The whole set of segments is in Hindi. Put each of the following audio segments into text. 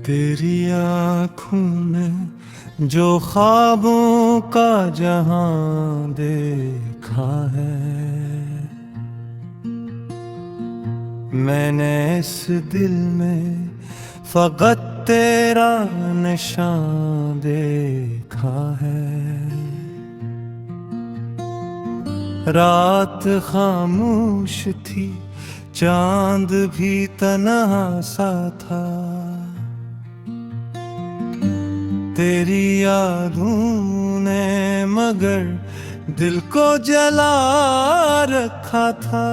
तेरी आँखों में जो ख्वाबों का जहां देखा है, मैंने इस दिल में फकत तेरा निशान देखा है। रात खामोश थी, चांद भी तन्हा सा था, तेरी यादों ने मगर दिल को जला रखा था।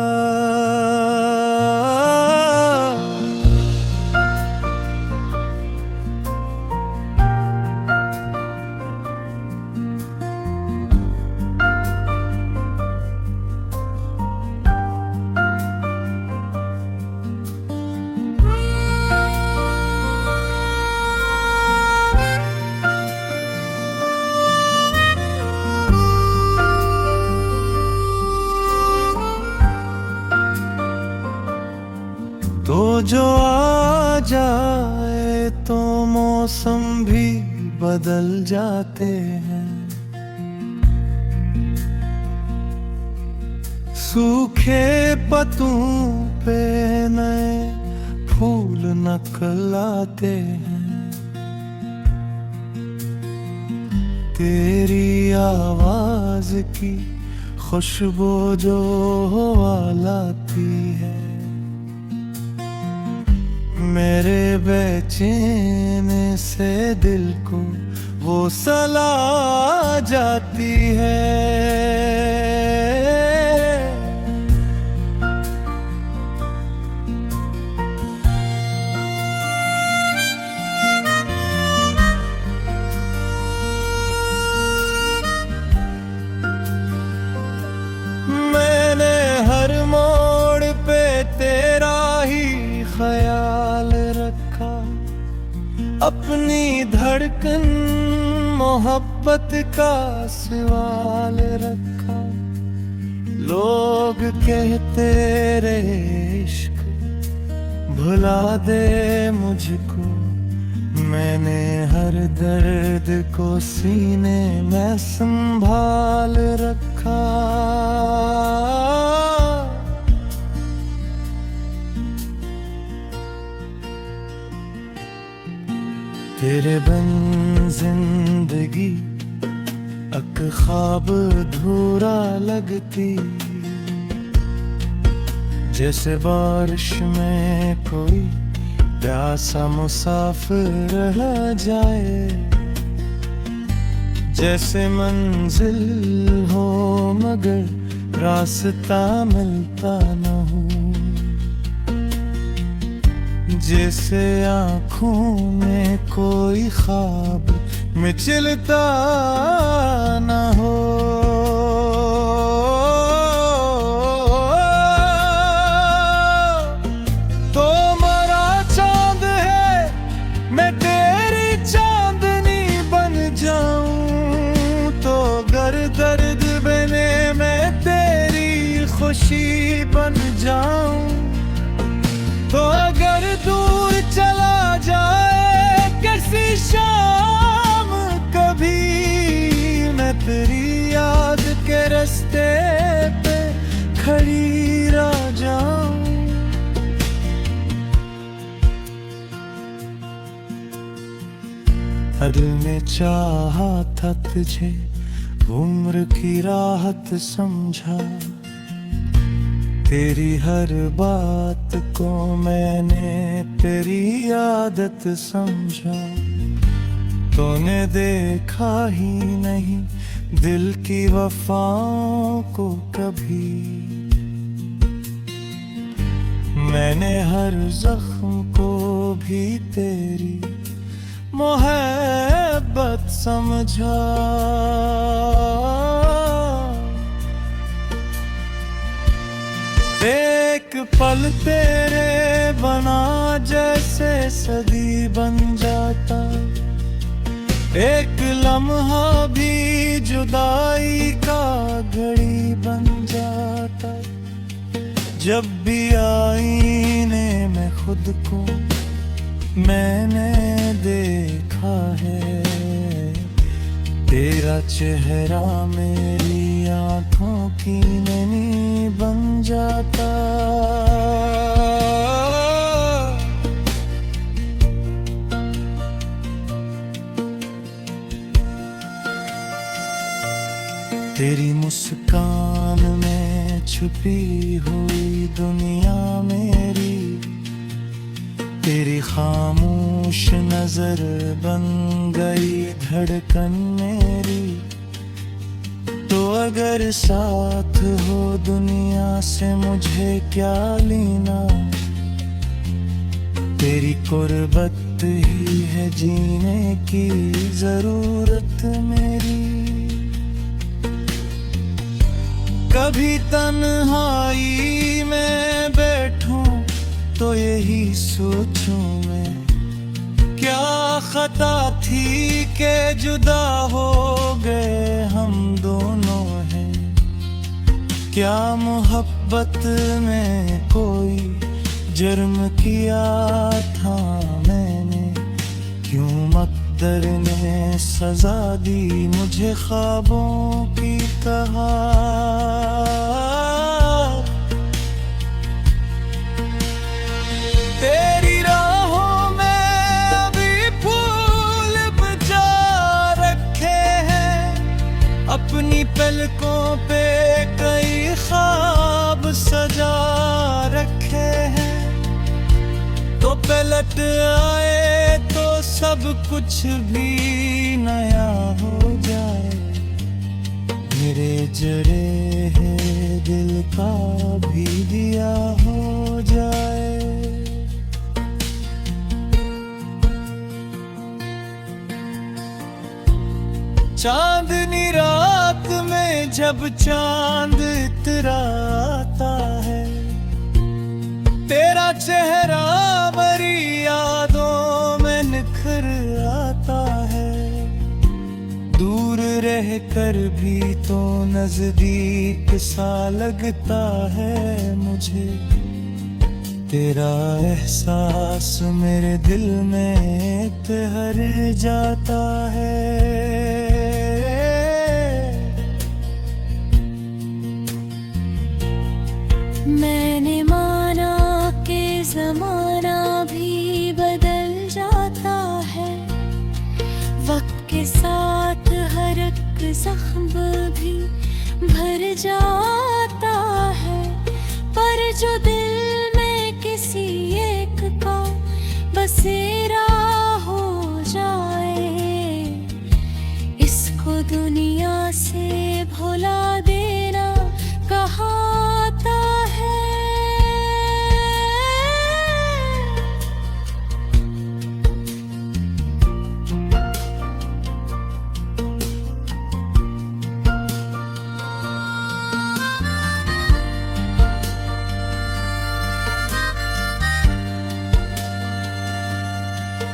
तो जो आ जाए तो मौसम भी बदल जाते हैं, सूखे पत्तों पे नए फूल निकल आते हैं। तेरी आवाज की खुशबू जो हवा लाती है, मेरे बेचैन से दिल को वो सला जाती है। मैंने हर मोड़ पे तेरा ही ख्याल रखा, अपनी धड़कन मोहब्बत का सवाल रखा। लोग कहते रे इश्क भुला दे मुझको, मैंने हर दर्द को सीने में संभाल रखा। तेरे बिन जिंदगी एक ख्वाब अधूरा लगती, जैसे बारिश में कोई प्यासा मुसाफिर रह जाए, जैसे मंजिल हो मगर रास्ता मिलता न हो, जैसे आँखों में कोई ख्वाब मिचलता न हो। तो मरा चांद है मैं तेरी चांदनी बन जाऊं, तो गर दर्द बने मैं तेरी खुशी बन जाऊं। तो अगर दूर चला जाए किसी शाम कभी, मैं तेरी याद के रास्ते पे खड़ी रह जाऊं। दिल ने चाहा था तुझे, उम्र की राहत समझा, तेरी हर बात को मैंने तेरी आदत समझा। तूने देखा ही नहीं दिल की वफाओं को कभी, मैंने हर जख्म को भी तेरी मोहब्बत समझा। एक पल तेरे बना जैसे सदी बन जाता, एक लम्हा भी जुदाई का घड़ी बन जाता। जब भी आईने में खुद को मैंने देखा है तेरा चेहरा मेरी आंखों की नैनी बन जाता। तेरी मुस्कान में छुपी हुई दुनिया मेरी, तेरी खामोश नजर बन गई धड़कन मेरी। तो अगर साथ हो दुनिया से मुझे क्या लेना, तेरी कुर्बत ही है जीने की जरूरत मेरी। कभी तन्हाई में बैठूं तो यही सोचूं मैं, क्या खता थी के जुदा हो गए हम दोनों हैं। क्या मोहब्बत में कोई जुर्म किया था मैंने, क्यों मकदर ने सजा दी मुझे ख्वाबों की तरह। तेरी राहों में अभी फूल बचा रखे हैं, अपनी पलकों पे कई ख्वाब सजा रखे हैं। तो पलट आए तो सब कुछ भी नया हो जाए, मेरे जड़े हैं दिल का भी दिया हो जाए। चांदनी रात में जब चांद इतराता है, तेरा चेहरा बड़ी यादों में निखर आता है। दूर रह कर भी तो नजदीक सा लगता है मुझे, तेरा एहसास मेरे दिल में ठहर जाता है। मैंने माना कि ज़माना भी बदल जाता है, वक्त के साथ हर एक ज़ख्म भी भर जाता है। पर जो दिल में किसी एक का बसेरा हो जाए, इसको दुनिया से भुला देना कहाता है।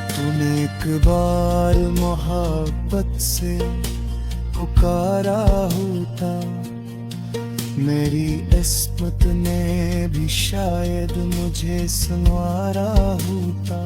तूने एक बार मोहब्बत से पुकारा होता, मेरी किस्मत ने भी शायद मुझे संवारा होता।